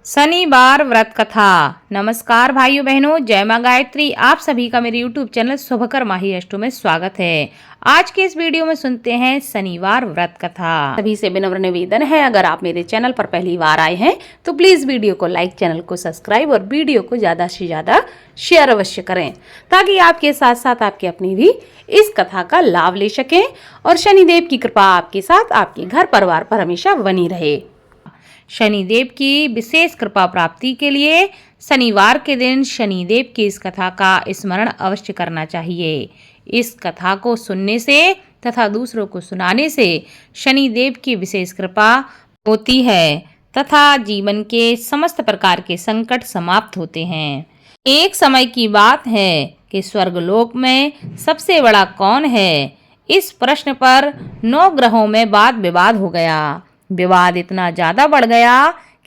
शनिवार व्रत कथा। नमस्कार भाइयों बहनों, जय मां गायत्री। आप सभी का मेरे YouTube चैनल शुभकर माही अष्टो में स्वागत है। आज के इस वीडियो में सुनते हैं शनिवार व्रत कथा। सभी से विनम्र निवेदन है, अगर आप मेरे चैनल पर पहली बार आए हैं तो प्लीज वीडियो को लाइक, चैनल को सब्सक्राइब और वीडियो को ज्यादा से ज्यादा शेयर अवश्य करें, ताकि आपके साथ साथ आपके अपने भी इस कथा का लाभ ले सकें और शनिदेव की कृपा आपके साथ, आपके घर परिवार पर हमेशा बनी रहे। शनिदेव की विशेष कृपा प्राप्ति के लिए शनिवार के दिन शनिदेव की इस कथा का स्मरण अवश्य करना चाहिए। इस कथा को सुनने से तथा दूसरों को सुनाने से शनिदेव की विशेष कृपा होती है तथा जीवन के समस्त प्रकार के संकट समाप्त होते हैं। एक समय की बात है कि स्वर्गलोक में सबसे बड़ा कौन है, इस प्रश्न पर 9 ग्रहों में वाद विवाद हो गया। विवाद इतना ज्यादा बढ़ गया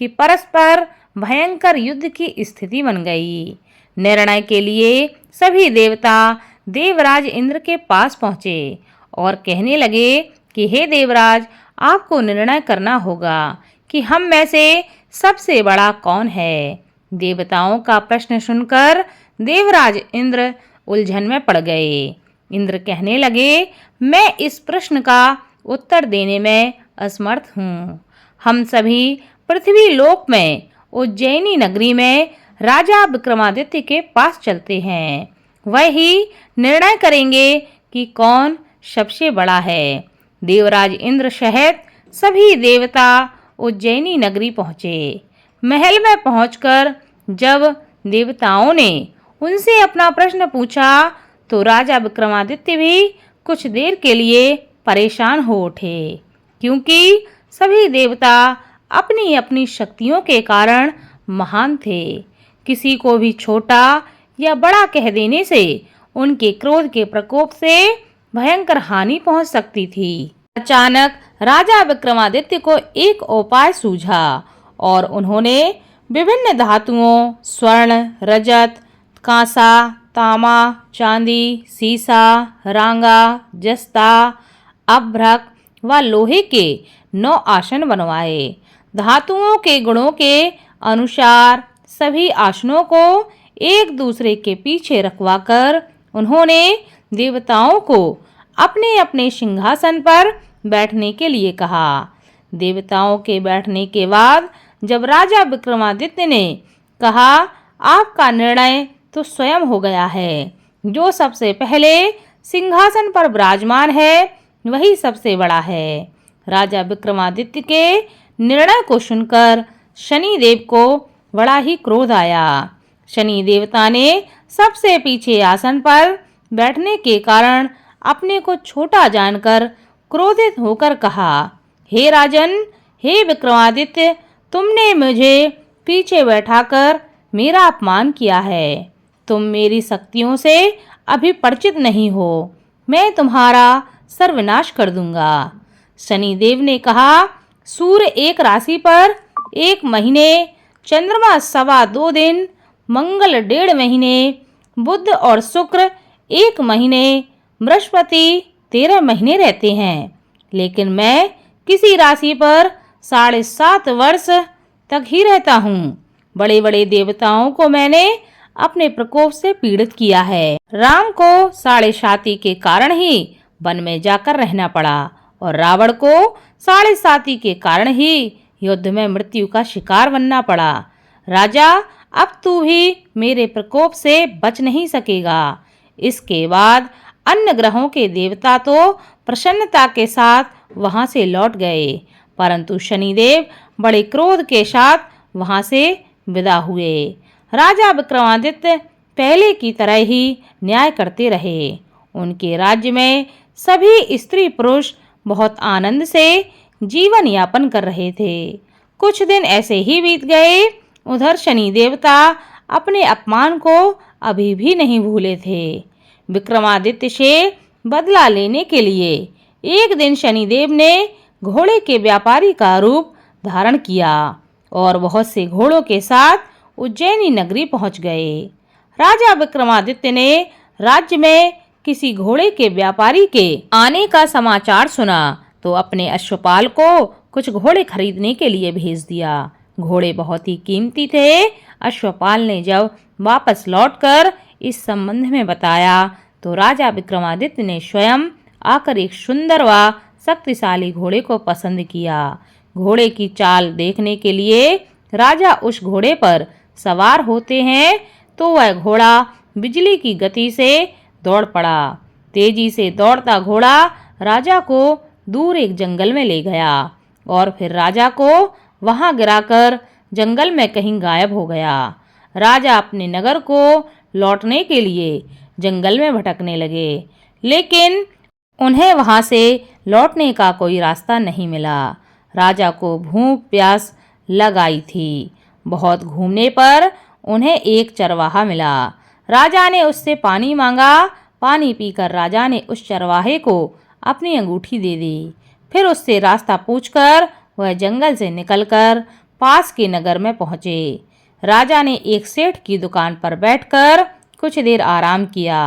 कि परस्पर भयंकर युद्ध की स्थिति बन गई। निर्णय के लिए सभी देवता देवराज इंद्र के पास पहुंचे और कहने लगे कि हे देवराज, आपको निर्णय करना होगा कि हम में से सबसे बड़ा कौन है। देवताओं का प्रश्न सुनकर देवराज इंद्र उलझन में पड़ गए। इंद्र कहने लगे, मैं इस प्रश्न का उत्तर देने में असमर्थ हूँ। हम सभी पृथ्वी लोक में उज्जैनी नगरी में राजा विक्रमादित्य के पास चलते हैं। वह ही निर्णय करेंगे कि कौन सबसे बड़ा है। देवराज इंद्र सहित सभी देवता उज्जैनी नगरी पहुँचे। महल में पहुंचकर जब देवताओं ने उनसे अपना प्रश्न पूछा तो राजा विक्रमादित्य भी कुछ देर के लिए परेशान हो उठे, क्योंकि सभी देवता अपनी अपनी शक्तियों के कारण महान थे। किसी को भी छोटा या बड़ा कह देने से उनके क्रोध के प्रकोप से भयंकर हानि पहुंच सकती थी। अचानक राजा विक्रमादित्य को एक उपाय सूझा और उन्होंने विभिन्न धातुओं स्वर्ण, रजत, कांसा, तांबा, चांदी, सीसा, रांगा, जस्ता, अभ्रक व लोहे के 9 आसन बनवाए। धातुओं के गुणों के अनुसार सभी आसनों को एक दूसरे के पीछे रखवाकर उन्होंने देवताओं को अपने अपने सिंहासन पर बैठने के लिए कहा। देवताओं के बैठने के बाद जब राजा विक्रमादित्य ने कहा, आपका निर्णय तो स्वयं हो गया है। जो सबसे पहले सिंहासन पर विराजमान है वही सबसे बड़ा है। राजा विक्रमादित्य के निर्णय को सुनकर शनिदेव को बड़ा ही क्रोध आया। शनि देवता ने सबसे पीछे आसन पर बैठने के कारण अपने को छोटा जानकर क्रोधित होकर कहा, हे राजन, हे विक्रमादित्य, तुमने मुझे पीछे बैठाकर मेरा अपमान किया है। तुम मेरी शक्तियों से अभी परिचित नहीं हो। मैं तुम्हारा सर्वनाश कर दूंगा। शनिदेव ने कहा, सूर्य एक राशि पर 1 महीने, चंद्रमा 2.25 दिन, मंगल 1.5 महीने, बुध और शुक्र 1 महीने, बृहस्पति 13 महीने रहते हैं, लेकिन मैं किसी राशि पर 7.5 वर्ष तक ही रहता हूँ। बड़े बड़े देवताओं को मैंने अपने प्रकोप से पीड़ित किया है। राम को 7.5 के कारण ही वन में जाकर रहना पड़ा और रावण को 7.5 के कारण ही युद्ध में मृत्यु का शिकार बनना पड़ा। राजा, अब तू भी मेरे प्रकोप से बच नहीं सकेगा। इसके बाद अन्य ग्रहों के देवता तो प्रसन्नता के साथ वहां से लौट गए, परंतु शनिदेव बड़े क्रोध के साथ वहां से विदा हुए। राजा विक्रमादित्य पहले की तरह ही न्याय करते रहे। उनके राज्य में सभी स्त्री पुरुष बहुत आनंद से जीवन यापन कर रहे थे। कुछ दिन ऐसे ही बीत गए। उधर शनि देवता अपने अपमान को अभी भी नहीं भूले थे। विक्रमादित्य से बदला लेने के लिए एक दिन शनिदेव ने घोड़े के व्यापारी का रूप धारण किया और बहुत से घोड़ों के साथ उज्जैनी नगरी पहुंच गए। राजा विक्रमादित्य ने राज्य में किसी घोड़े के व्यापारी के आने का समाचार सुना तो अपने अश्वपाल को कुछ घोड़े खरीदने के लिए भेज दिया। घोड़े बहुत ही कीमती थे। अश्वपाल ने जब वापस लौटकर इस संबंध में बताया तो राजा विक्रमादित्य ने स्वयं आकर एक सुंदर व शक्तिशाली घोड़े को पसंद किया। घोड़े की चाल देखने के लिए राजा उस घोड़े पर सवार होते हैं तो वह घोड़ा बिजली की गति से दौड़ पड़ा। तेजी से दौड़ता घोड़ा राजा को दूर एक जंगल में ले गया और फिर राजा को वहां गिराकर जंगल में कहीं गायब हो गया। राजा अपने नगर को लौटने के लिए जंगल में भटकने लगे, लेकिन उन्हें वहां से लौटने का कोई रास्ता नहीं मिला। राजा को भूख प्यास लग आई थी। बहुत घूमने पर उन्हें एक चरवाहा मिला। राजा ने उससे पानी मांगा। पानी पीकर राजा ने उस चरवाहे को अपनी अंगूठी दे दी। फिर उससे रास्ता पूछकर वह जंगल से निकलकर पास के नगर में पहुंचे। राजा ने एक सेठ की दुकान पर बैठकर कुछ देर आराम किया।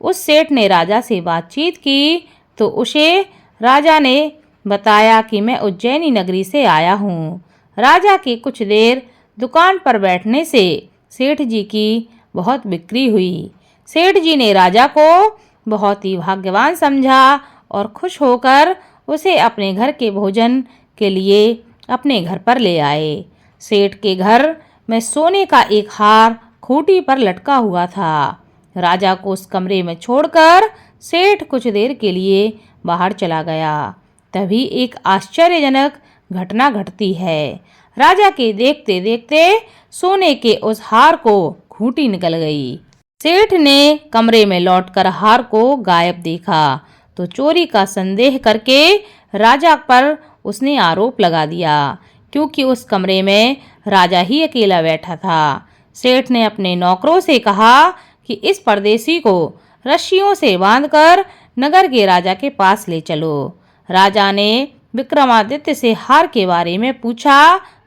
उस सेठ ने राजा से बातचीत की तो उसे राजा ने बताया कि मैं उज्जैनी नगरी से आया हूँ। राजा के कुछ देर दुकान पर बैठने से सेठ जी की बहुत बिक्री हुई। सेठ जी ने राजा को बहुत ही भाग्यवान समझा और खुश होकर उसे अपने घर के भोजन के लिए अपने घर पर ले आए। सेठ के घर में सोने का एक हार खूंटी पर लटका हुआ था। राजा को उस कमरे में छोड़कर सेठ कुछ देर के लिए बाहर चला गया। तभी एक आश्चर्यजनक घटना घटती है। राजा के देखते देखते सोने के उस हार को खूंटी निकल गई। सेठ ने कमरे में लौटकर हार को गायब देखा तो चोरी का संदेह करके राजा पर उसने आरोप लगा दिया, क्योंकि उस कमरे में राजा ही अकेला बैठा था। सेठ ने अपने नौकरों से कहा कि इस परदेसी को रस्सियों से बांधकर नगर के राजा के पास ले चलो। राजा ने विक्रमादित्य से हार के बारे में पूछा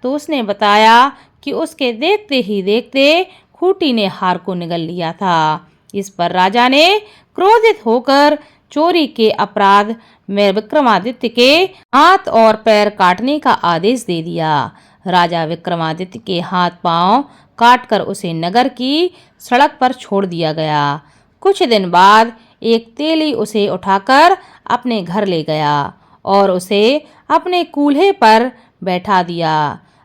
तो उसने बताया कि उसके देखते ही देखते खूंटी ने हार को निगल लिया था। इस पर राजा ने क्रोधित होकर चोरी के अपराध में विक्रमादित्य के हाथ और पैर काटने का आदेश दे दिया। राजा विक्रमादित्य के हाथ पांव काटकर उसे नगर की सड़क पर छोड़ दिया गया। कुछ दिन बाद एक तेली उसे उठाकर अपने घर ले गया और उसे अपने कूल्हे पर बैठा दिया।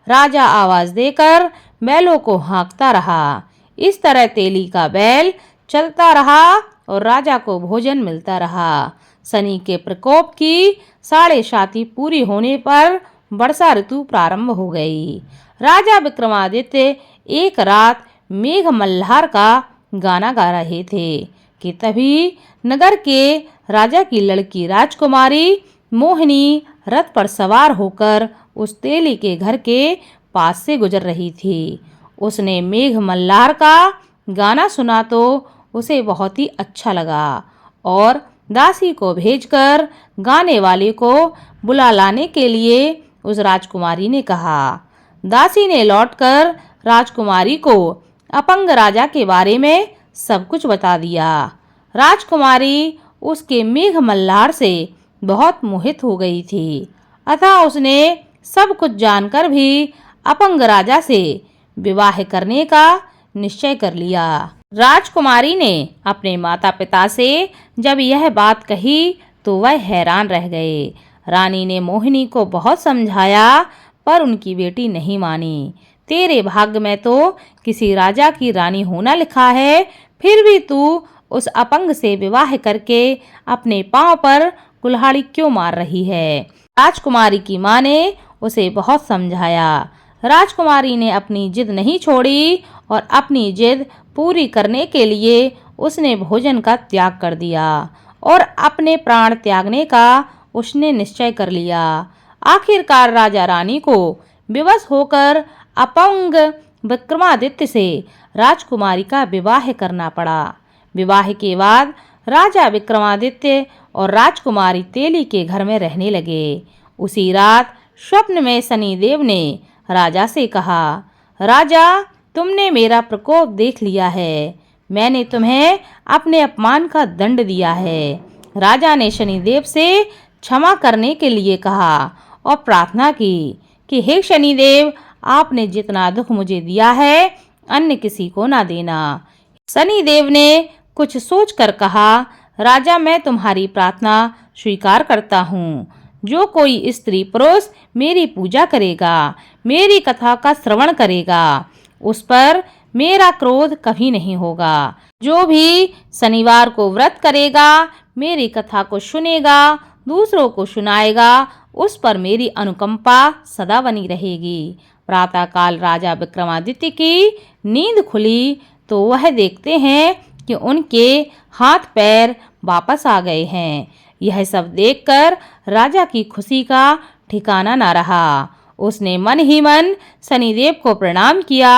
राजा आवाज देकर बैलों को हाँकता रहा। इस तरह तेली का बैल चलता रहा और राजा को भोजन मिलता रहा। शनि के प्रकोप की 7.5 पूरी होने पर वर्षा ऋतु प्रारंभ हो गई। राजा विक्रमादित्य एक रात मेघ मल्हार का गाना गा रहे थे कि तभी नगर के राजा की लड़की राजकुमारी मोहिनी रथ पर सवार होकर उस तेली के घर के पास से गुजर रही थी। उसने मेघ मल्हार का गाना सुना तो उसे बहुत ही अच्छा लगा और दासी को भेजकर गाने वाले को बुला लाने के लिए उस राजकुमारी ने कहा। दासी ने लौटकर राजकुमारी को अपंग राजा के बारे में सब कुछ बता दिया। राजकुमारी उसके मेघ मल्हार से बहुत मोहित हो गई थी, अतः उसने सब कुछ जानकर भी अपंग राजा से विवाह करने का निश्चय कर लिया। राजकुमारी ने अपने माता पिता से जब यह बात कही तो वह हैरान रह गए। रानी ने मोहिनी को बहुत समझाया पर उनकी बेटी नहीं मानी। तेरे भाग्य में तो किसी राजा की रानी होना लिखा है, फिर भी तू उस अपंग से विवाह करके अपने पांव पर कुल्हाड़ी क्यों मार रही है। राजकुमारी की माँ ने उसे बहुत समझाया। राजकुमारी ने अपनी जिद नहीं छोड़ी और अपनी जिद पूरी करने के लिए उसने भोजन का त्याग कर दिया और अपने प्राण त्यागने का उसने निश्चय कर लिया। आखिरकार राजा रानी को विवश होकर अपंग विक्रमादित्य से राजकुमारी का विवाह करना पड़ा। विवाह के बाद राजा विक्रमादित्य और राजकुमारी तेली के घर में रहने लगे। उसी रात स्वप्न में शनिदेव ने राजा से कहा, राजा तुमने मेरा प्रकोप देख लिया है, मैंने तुम्हें अपने अपमान का दंड दिया है। राजा ने शनिदेव से क्षमा करने के लिए कहा और प्रार्थना की कि हे शनिदेव, आपने जितना दुख मुझे दिया है अन्य किसी को ना देना। शनिदेव ने कुछ सोचकर कहा, राजा मैं तुम्हारी प्रार्थना स्वीकार करता हूँ। जो कोई स्त्री पुरुष मेरी पूजा करेगा, मेरी कथा का श्रवण करेगा, उस पर मेरा क्रोध कभी नहीं होगा। जो भी शनिवार को व्रत करेगा, मेरी कथा को सुनेगा, दूसरों को सुनाएगा, उस पर मेरी अनुकंपा सदा बनी रहेगी। प्रातःकाल राजा विक्रमादित्य की नींद खुली तो वह देखते हैं कि उनके हाथ पैर वापस आ गए हैं। यह सब देखकर राजा की खुशी का ठिकाना न रहा। उसने मन ही मन शनिदेव को प्रणाम किया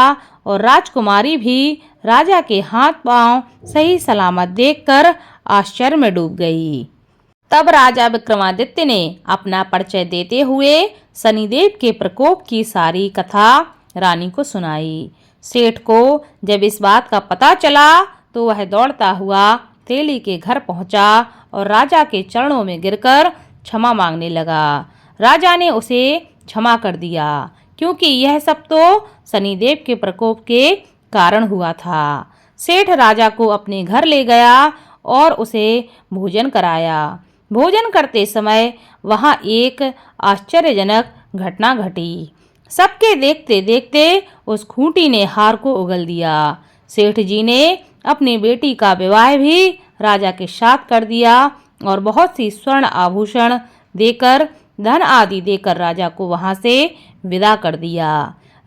और राजकुमारी भी राजा के हाथ पांव सही सलामत देखकर आश्चर्य में डूब गई। तब राजा विक्रमादित्य ने अपना परिचय देते हुए शनिदेव के प्रकोप की सारी कथा रानी को सुनाई। सेठ को जब इस बात का पता चला तो वह दौड़ता हुआ तेली के घर पहुंचा और राजा के चरणों में गिरकर क्षमा मांगने लगा। राजा ने उसे क्षमा कर दिया, क्योंकि यह सब तो शनिदेव के प्रकोप के कारण हुआ था। सेठ राजा को अपने घर ले गया और उसे भोजन कराया। भोजन करते समय वहां एक आश्चर्यजनक घटना घटी। सबके देखते देखते उस खूंटी ने हार को उगल दिया। सेठ जी ने अपनी बेटी का विवाह भी राजा के साथ कर दिया और बहुत सी स्वर्ण आभूषण देकर, धन आदि देकर राजा को वहां से विदा कर दिया।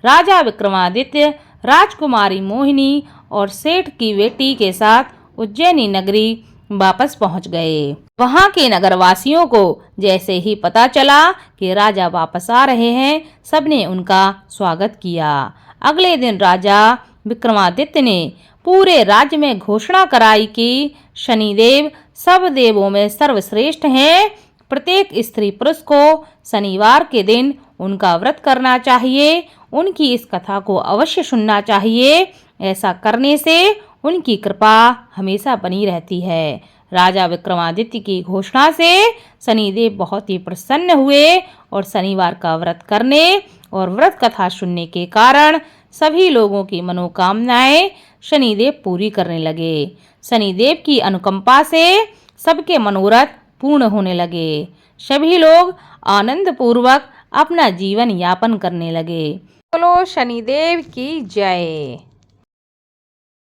राजा विक्रमादित्य राजकुमारी मोहिनी और सेठ की बेटी के साथ उज्जैनी नगरी वापस पहुंच गए। वहां के नगरवासियों को जैसे ही पता चला कि राजा वापस आ रहे हैं, सबने उनका स्वागत किया। अगले दिन राजा विक्रमादित्य ने पूरे राज्य में घोषणा कराई कि शनिदेव सब देवों में सर्वश्रेष्ठ हैं। प्रत्येक स्त्री पुरुष को शनिवार के दिन उनका व्रत करना चाहिए, उनकी इस कथा को अवश्य सुनना चाहिए। ऐसा करने से उनकी कृपा हमेशा बनी रहती है। राजा विक्रमादित्य की घोषणा से शनिदेव बहुत ही प्रसन्न हुए और शनिवार का व्रत करने और व्रत कथा सुनने के कारण सभी लोगों की मनोकामनाएं शनिदेव पूरी करने लगे। शनिदेव की अनुकंपा से सबके मनोरथ पूर्ण होने लगे। सभी लोग आनंद पूर्वक अपना जीवन यापन करने लगे। बोलो शनिदेव की जय।